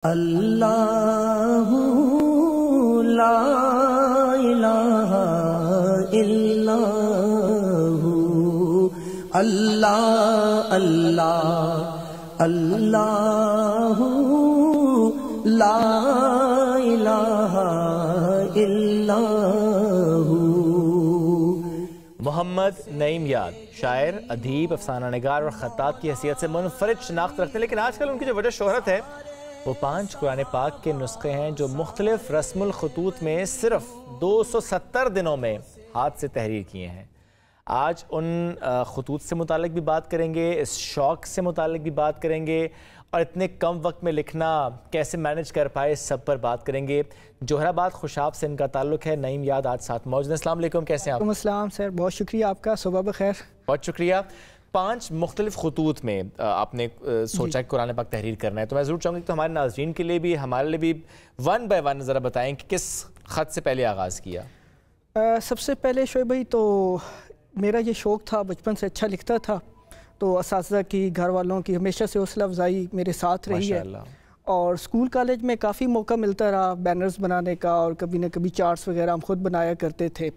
اللہ لا الہ الا ہو، اللہ اللہ اللہ لا الہ الا ہو۔ محمد نعیم یاد شاعر، ادیب، افسانہ نگار اور خطاط کی حیثیت سے منفرد شناخت رکھتے ہیں، لیکن آج کل ان کی جو وجہ شہرت ہے وہ 5 قرآن پاک کے نسخے ہیں جو مختلف رسم الخطوط میں صرف 270 دنوں میں ہاتھ سے تحریر کیے ہیں۔ آج ان خطوط سے متعلق بھی بات کریں گے، اس شوق سے متعلق بھی بات کریں گے، اور اتنے کم وقت میں لکھنا کیسے مینج کر پائے، اس سب پر بات کریں گے۔ جوہر آباد خوشاب سے ان کا تعلق ہے۔ نعیم یاد آج ساتھ موجود ہیں۔ السلام علیکم، کیسے ہیں آپ؟ وعلیکم السلام سر، بہت شکریہ آپ کا، صبح بخیر۔ بہت شکریہ۔ 5 مختلف خطوط میں آپ نے سوچا کہ قرآن پاک تحریر کرنا ہے، تو میں ضرور چاہوں گا کہ ہمارے ناظرین کے لیے بھی، ہمارے لیے بھی 1 بائی 1 ذرا بتائیں کہ کس خط سے پہلے آغاز کیا؟ سب سے پہلے شعیب بھائی تو میرا یہ شوق تھا، بچپن سے اچھا لکھتا تھا، تو اساتذہ کی، گھر والوں کی ہمیشہ سے حوصلہ افزائی میرے ساتھ رہی ہے، اور اسکول کالج میں کافی موقع ملتا رہا بینرز بنانے کا، اور کبھی نہ کبھی چارٹس وغیرہ ہم خود بنایا کرتے تھے۔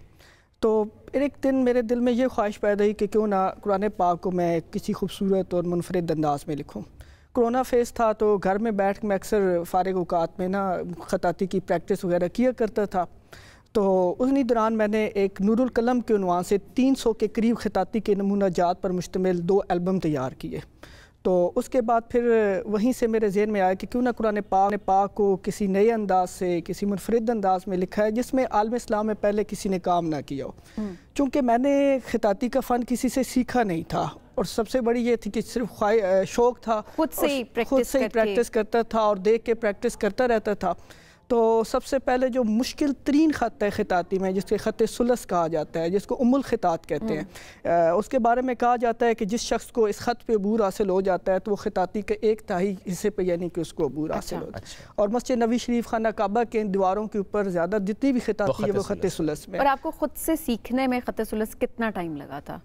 تو ایک دن میرے دل میں یہ خواہش پیدا ہوئی کہ کیوں نہ قرآن پاک کو میں کسی خوبصورت اور منفرد انداز میں لکھوں۔ کرونا فیس تھا تو گھر میں بیٹھ کے میں اکثر فارغ اوقات میں خطاطی کی پریکٹس وغیرہ کیا کرتا تھا، تو انہی دوران میں نے ایک نور القلم کے عنوان سے 300 کے قریب خطاطی کے نمونہ جات پر مشتمل 2 البم تیار کیے۔ تو اس کے بعد پھر وہیں سے میرے ذہن میں آیا کہ کیوں نہ قرآن پاک کو کسی نئے انداز سے، کسی منفرد انداز میں لکھا ہے جس میں عالم اسلام میں پہلے کسی نے کام نہ کیا ہو۔ چونکہ میں نے خطاطی کا فن کسی سے سیکھا نہیں تھا، اور سب سے بڑی یہ تھی کہ صرف شوق تھا، خود سے ہی پریکٹس کرتا تھا اور دیکھ کے پریکٹس کرتا رہتا تھا۔ تو سب سے پہلے جو مشکل ترین خط ہے خطاطی میں، جس کے خط ثلث کہا جاتا ہے، جس کو الخطاط کہتے ہیں، اس کے بارے میں کہا جاتا ہے کہ جس شخص کو اس خط پہ عبور حاصل ہو جاتا ہے تو وہ خطاطی کے 1/3 حصے پہ یعنی کہ اس کو عبور حاصل ہوتا ہے۔ اور مسجد نبی شریف، خانہ کعبہ کے دیواروں کے اوپر زیادہ جتنی بھی خطاطی ہے وہ خط ثلث میں۔ اور آپ کو خود سے سیکھنے میں خط ثلث کتنا ٹائم لگا تھا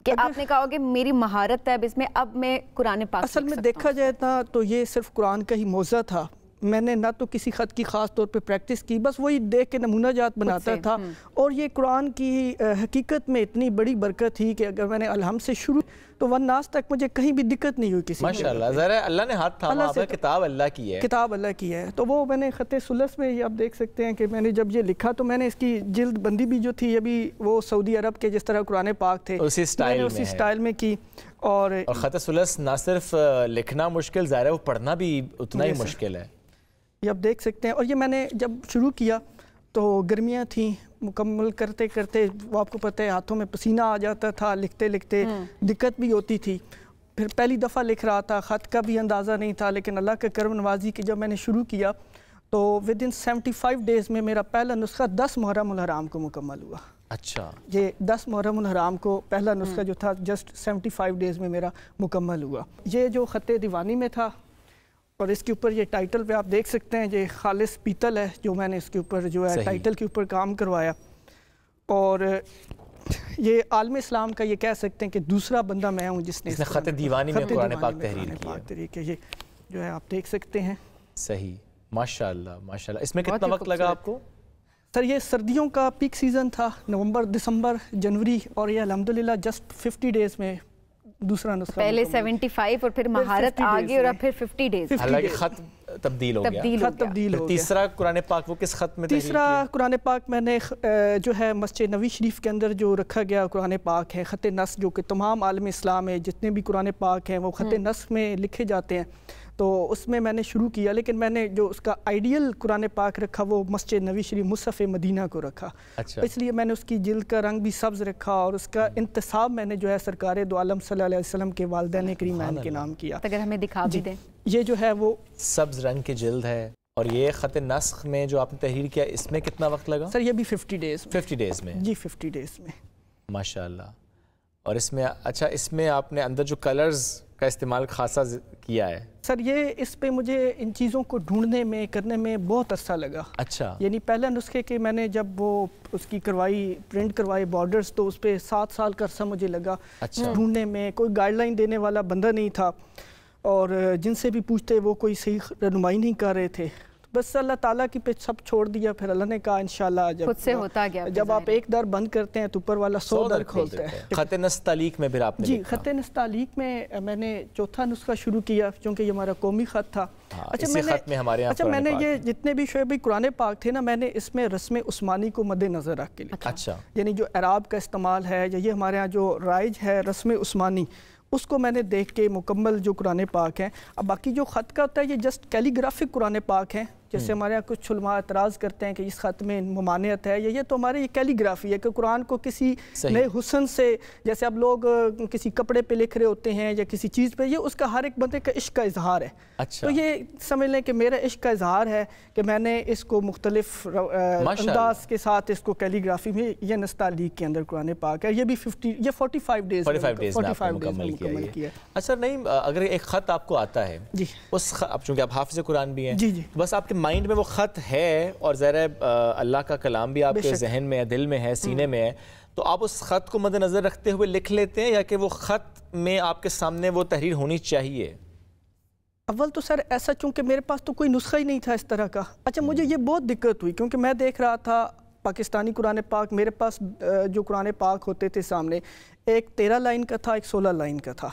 کہ آپ نے کہا کہ میری مہارت ہے اب اس میں، اب میں قرآن پاک اصل میں دیکھا جائے تو یہ صرف قرآن کا ہی موضوع تھا۔ میں نے نہ تو کسی خط کی خاص طور پہ پریکٹس کی، بس وہی دیکھ کے نمونہ جات بناتا تھا، اور یہ قرآن کی حقیقت میں اتنی بڑی برکت تھی کہ اگر میں نے الحمد سے شروع تو والناس تک مجھے کہیں بھی دقت نہیں ہوئی کسی۔ ماشاءاللہ، ذرا اللہ نے ہاتھ تھاما، کتاب اللہ کی ہے، کتاب اللہ کی ہے۔ تو وہ میں نے خط ثلث میں، آپ دیکھ سکتے ہیں کہ میں نے جب یہ لکھا تو میں نے اس کی جلد بندی بھی جو تھی ابھی وہ سعودی عرب کے جس طرح قرآن پاک تھے اسی سٹائل میں کی۔ اور خط ثلث نہ صرف لکھنا مشکل، ظاہر ہے وہ پڑھنا بھی اتنا ہی مشکل ہے، یہ آپ دیکھ سکتے ہیں۔ اور یہ میں نے جب شروع کیا تو گرمیاں تھیں، مکمل کرتے کرتے وہ آپ کو پتہ ہے ہاتھوں میں پسینہ آ جاتا تھا، لکھتے لکھتے دقت بھی ہوتی تھی۔ پھر پہلی دفعہ لکھ رہا تھا، خط کا بھی اندازہ نہیں تھا، لیکن اللہ کا کرم نوازی کہ جب میں نے شروع کیا تو ودن 75 ڈیز میں میرا پہلا نسخہ 10 محرم الحرام کو مکمل ہوا۔ اچھا، یہ 10 محرم الحرام کو پہلا نسخہ جو تھا جسٹ 75 ڈیز میں میرا مکمل ہوا۔ یہ جو خط دیوانی میں تھا، اور اس کے اوپر یہ ٹائٹل پہ آپ دیکھ سکتے ہیں، یہ خالص پیتل ہے جو میں نے اس کے اوپر جو ہے ٹائٹل کے اوپر کام کروایا، اور یہ عالم اسلام کا یہ کہہ سکتے ہیں کہ دوسرا بندہ میں ہوں جس نے خط دیوانی میں قرآن پاک تحریر کی ہے۔ یہ جو ہے آپ دیکھ سکتے ہیں۔ صحیح، ماشاءاللہ ماشاءاللہ۔ اس میں کتنا وقت لگا آپ کو؟ سر یہ سردیوں کا پیک سیزن تھا، نومبر، دسمبر، جنوری، اور یہ الحمدللہ جسٹ 50 ڈیز میں دوسرا نسخہ، پہلے 75 اور پھر مہارت آگے، اور پھر 50 ڈیز، حالانکہ خط تبدیل ہو گیا۔ تیسرا قرآن پاک وہ کس خط میں؟ تیسرا قرآن پاک میں نے جو ہے مسجد نبی شریف کے اندر جو رکھا گیا قرآن پاک ہے، خط نسخ، جو کہ تمام عالم اسلام میں جتنے بھی قرآن پاک ہیں وہ خط نسخ میں لکھے جاتے ہیں، تو اس میں نے شروع کیا، لیکن میں نے جو اس کا آئیڈیل قرآن پاک رکھا وہ مسجد نبی شریف مصحف مدینہ کو رکھا۔ اس لیے میں نے اس کی جلد کا رنگ بھی سبز رکھا، اور اس کا انتصاب میں نے جو ہے سرکار دو عالم صلی اللہ علیہ وسلم کے والدین کریمین کے نام کیا۔ اگر ہمیں دکھا بھی دیں، یہ جو ہے وہ سبز رنگ کی جلد ہے، اور یہ خط نسخ میں جو آپ نے تحریر کیا اس میں کتنا وقت لگا؟ سر یہ بھی 50 ڈیز 50 ڈیز میں؟ جی 50 ڈیز میں، ماشاءاللہ۔ اور اس میں اچھا، اس میں آپ نے اندر جو کلرز کا استعمال خاصا کیا ہے؟ سر یہ اس پہ مجھے ان چیزوں کو ڈھونڈنے میں کرنے میں بہت عرصہ لگا۔ اچھا، یعنی پہلا نسخے کے میں نے جب وہ اس کی کروائی، پرنٹ کروائی بارڈرز، تو اس پہ 7 سال کا عرصہ مجھے لگا ڈھونڈنے میں، کوئی گائیڈ لائن دینے والا بندہ نہیں تھا۔ اور جن سے بھی پوچھتے وہ کوئی صحیح رہنمائی نہیں کر رہے تھے. بس اللہ تعالیٰ کی پہ سب چھوڑ دیا. پھر اللہ نے کہا انشاءاللہ خود سے ہوتا گیا. جب آپ ایک در بند کرتے ہیں تو اوپر والا 100 در کھولتا ہے. خط نستعلیق میں پھر آپ نے جی خط نستعلیق میں نے چوتھا نسخہ شروع کیا چونکہ یہ ہمارا قومی خط تھا. اچھا میں نے یہ جتنے بھی شعیب بھائی قرآن پاک تھے نا میں نے اس میں رسم عثمانی کو مد نظر رکھ کے لکھا. اچھا یعنی جو اعراب کا استعمال ہے یا یہ ہمارے ہاں جو رائج ہے رسم عثمانی اس کو میں نے دیکھ کے مکمل جو قرآن پاک ہیں. اب باقی جو خط کا ہوتا ہے یہ جسٹ کیلیگرافک قرآن پاک ہیں. جیسے ہمارے یہاں کچھ علماء اعتراض کرتے ہیں کہ اس خط میں ممانعت ہے یہ تو ہمارے یہ کیلیگرافی ہے کہ قرآن کو کسی نئے حسن سے جیسے اب لوگ کسی کپڑے پہ لکھ رہے ہوتے ہیں یا کسی چیز پہ یہ اس کا ہر ایک بندے کا عشق کا اظہار ہے. تو یہ سمجھ لیں کہ میرا عشق کا اظہار ہے کہ میں نے اس کو مختلف انداز کے ساتھ اس کو کیلیگرافی میں یہ نستعلیق کے اندر قرآن پاک ہے. یہ بھی 45 ڈیز میں مکمل کیا. اچھا نہیں اگر ایک خط آپ کو آتا ہے جی اس اب چونکہ آپ حافظ قرآن بھی ہیں جی جی بس آپ کے مائنڈ میں وہ خط ہے اور ظاہر اللہ کا کلام بھی آپ کے ذہن میں ہے دل میں ہے سینے میں ہے تو آپ اس خط کو مد نظر رکھتے ہوئے لکھ لیتے ہیں یا کہ وہ خط میں آپ کے سامنے وہ تحریر ہونی چاہیے؟ اول تو سر ایسا چونکہ میرے پاس تو کوئی نسخہ ہی نہیں تھا اس طرح کا. اچھا مجھے یہ بہت دقت ہوئی کیونکہ میں دیکھ رہا تھا پاکستانی قرآن پاک میرے پاس جو قرآن پاک ہوتے تھے سامنے ایک 13 لائن کا تھا ایک 16 لائن کا تھا.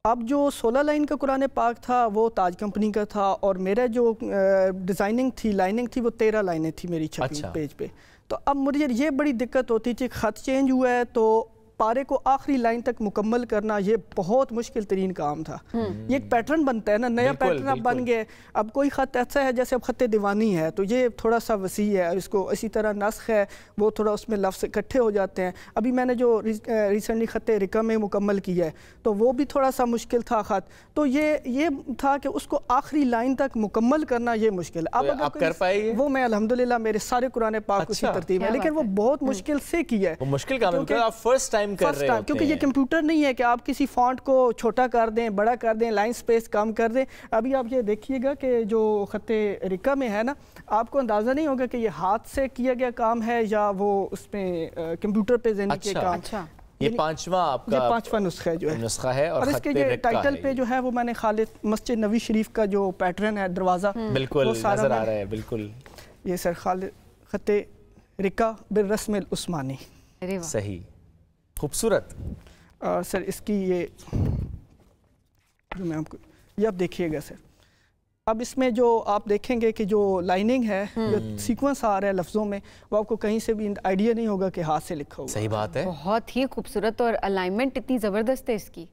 اب جو 16 لائن کا قرآن پاک تھا وہ تاج کمپنی کا تھا اور میرا جو ڈیزائننگ تھی لائننگ تھی وہ 13 لائنیں تھی میری چھپی پیج پہ. تو اب مجھے یہ بڑی دقت ہوتی تھی خط چینج ہوا ہے تو پارے کو آخری لائن تک مکمل کرنا یہ بہت مشکل ترین کام تھا. یہ ایک پیٹرن بنتا ہے نا نیا پیٹرن اب بن گئے. اب کوئی خط ایسا ہے جیسے اب خط دیوانی ہے تو یہ تھوڑا سا وسیع ہے اس کو اسی طرح نسخ ہے وہ تھوڑا اس میں لفظ اکٹھے ہو جاتے ہیں. ابھی میں نے جو ریسنٹلی خط رقہ میں مکمل کیا ہے تو وہ بھی تھوڑا سا مشکل تھا خط. تو یہ تھا کہ اس کو آخری لائن تک مکمل کرنا یہ مشکل. اب آپ کر پائے وہ میں الحمدللہ میرے سارے قرآن پاک اسی ترتیب ہے لیکن وہ بہت مشکل سے کیا ہے. وہ مشکل کام ہے کیونکہ آپ فرسٹ ٹائم کر رہے ہوتے کیونکہ یہ کمپیوٹر نہیں ہے کہ آپ کسی فونٹ کو چھوٹا کر دیں بڑا کر دیں لائن سپیس کم کر دیں. ابھی آپ یہ دیکھیے گا کہ جو خط رقہ میں ہے نا آپ کو اندازہ نہیں ہوگا کہ یہ ہاتھ سے کیا گیا کام ہے یا وہ اس میں کمپیوٹر پہ ذہنی کے کام. یہ پانچواں نسخہ ہے اور اس کے ٹائٹل پہ جو ہے وہ میں نے خالد مسجد نبوی شریف کا جو پیٹرن ہے دروازہ بالکل نظر آ رہا ہے. بالکل یہ سر خالد خط رقہ بالرسم العثمانی. صحیح خوبصورت. سر اس کی یہ جو میں آپ کو یہ آپ دیکھیے گا سر. اب اس میں جو آپ دیکھیں گے کہ جو لائننگ ہے جو سیکوینس آ رہا ہے لفظوں میں وہ آپ کو کہیں سے بھی آئیڈیا نہیں ہوگا کہ ہاتھ سے لکھا ہوگا. صحیح بات ہے. بہت ہی خوبصورت اور الائنمنٹ اتنی زبردست ہے اس کی.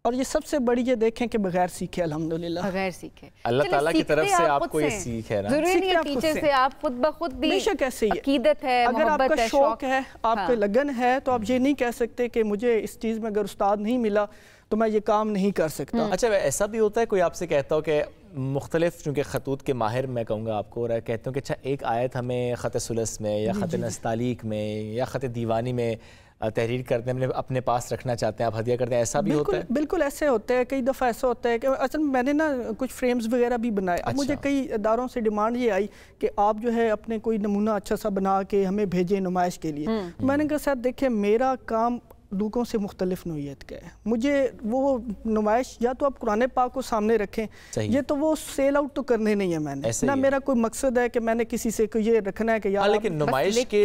اور یہ سب سے بڑی یہ دیکھیں کہ بغیر سیکھے الحمدللہ بغیر سیکھے اللہ تعالیٰ کی طرف سے آپ کو یہ سیکھ ہے نا. ضروری نہیں ہے ٹیچر سے آپ خود بخود بھی بے شک ایسے ہی عقیدت ہے اگر آپ کا شوق ہے آپ کا لگن ہے تو آپ یہ نہیں کہہ سکتے کہ مجھے اس چیز میں اگر استاد نہیں ملا تو میں یہ کام نہیں کر سکتا. اچھا ایسا بھی ہوتا ہے کوئی آپ سے کہتا ہو کہ مختلف چونکہ خطوط کے ماہر میں کہوں گا آپ کو اور کہتے ہوں کہ اچھا ایک آیت ہمیں خط ثلث میں یا خط نستعلیق میں یا خط دیوانی میں تحریر کرتے ہیں اپنے پاس رکھنا چاہتے ہیں آپ ہدیہ کرتے ہیں ایسا بھی ہوتا ہے؟ بالکل ایسے ہوتا ہے. کئی دفعہ ایسا ہوتا ہے کہ اصل میں نے نا کچھ فریمز وغیرہ بھی بنائے. اب مجھے کئی اداروں سے ڈیمانڈ یہ آئی کہ آپ جو ہے اپنے کوئی نمونہ اچھا سا بنا کے ہمیں بھیجیں نمائش کے لیے. میں نے کہا سر دیکھیں میرا کام لوگوں سے مختلف نوعیت کا ہے. مجھے وہ نمائش یا تو آپ قرآن پاک کو سامنے رکھیں یہ تو وہ سیل آؤٹ تو کرنے نہیں ہے میں نے نہ میرا کوئی مقصد ہے کہ میں نے کسی سے یہ رکھنا ہے کہ یار لیکن نمائش کے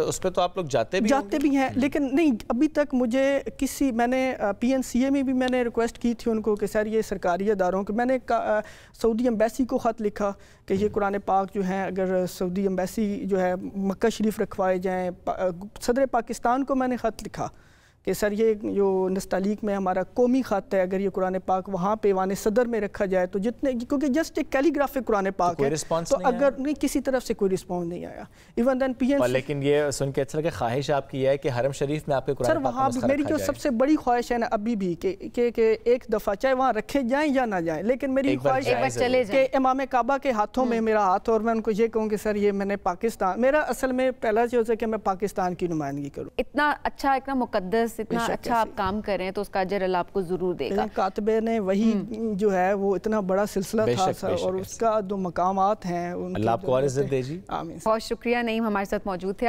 اس پہ تو آپ لوگ جاتے بھی ہیں لیکن نہیں ابھی تک مجھے کسی میں نے پی این سی اے میں بھی میں نے ریکویسٹ کی تھی ان کو کہ سر یہ سرکاری اداروں کے میں نے سعودی ایمبیسی کو خط لکھا کہ یہ قرآن پاک جو ہیں اگر سعودی ایمبیسی جو ہے مکہ شریف رکھوائے جائیں. صدر پاکستان کو میں نے خط لکھا کہ سر یہ جو نستعلیق میں ہمارا قومی خط ہے اگر یہ قرآن پاک وہاں پہ ایوان صدر میں رکھا جائے تو جتنے کیونکہ جسٹ ایک کیلیگرافک قرآن پاک ہے تو اگر نہیں کسی طرف سے کوئی رسپانس نہیں آیا ایون دین پی این لیکن یہ سن کے اچھا لگا خواہش آپ کی ہے کہ حرم شریف میں آپ کے قرآن پاک کا نسخہ رکھا جائے. میری جو سب سے بڑی خواہش ہے نا ابھی بھی کہ ایک دفعہ چاہے وہاں رکھے جائیں یا نہ جائیں لیکن میری خواہش ہے کہ امام کعبہ کے ہاتھوں میں میرا ہاتھ اور میں ان کو یہ کہوں کہ سر یہ میں نے پاکستان میرا اصل میں پہلا چیز ہے کہ میں پاکستان کی نمائندگی کروں. اتنا اچھا اتنا مقدس اتنا اچھا آپ کام کر رہے ہیں تو اس کا اجر اللہ آپ کو ضرور دے گا. کاتبے نے وہی جو ہے وہ اتنا بڑا سلسلہ تھا اور اس کا جو مقامات ہیں اللہ آپ کو اور عزت دے جی. بہت شکریہ نعیم ہمارے ساتھ موجود تھے.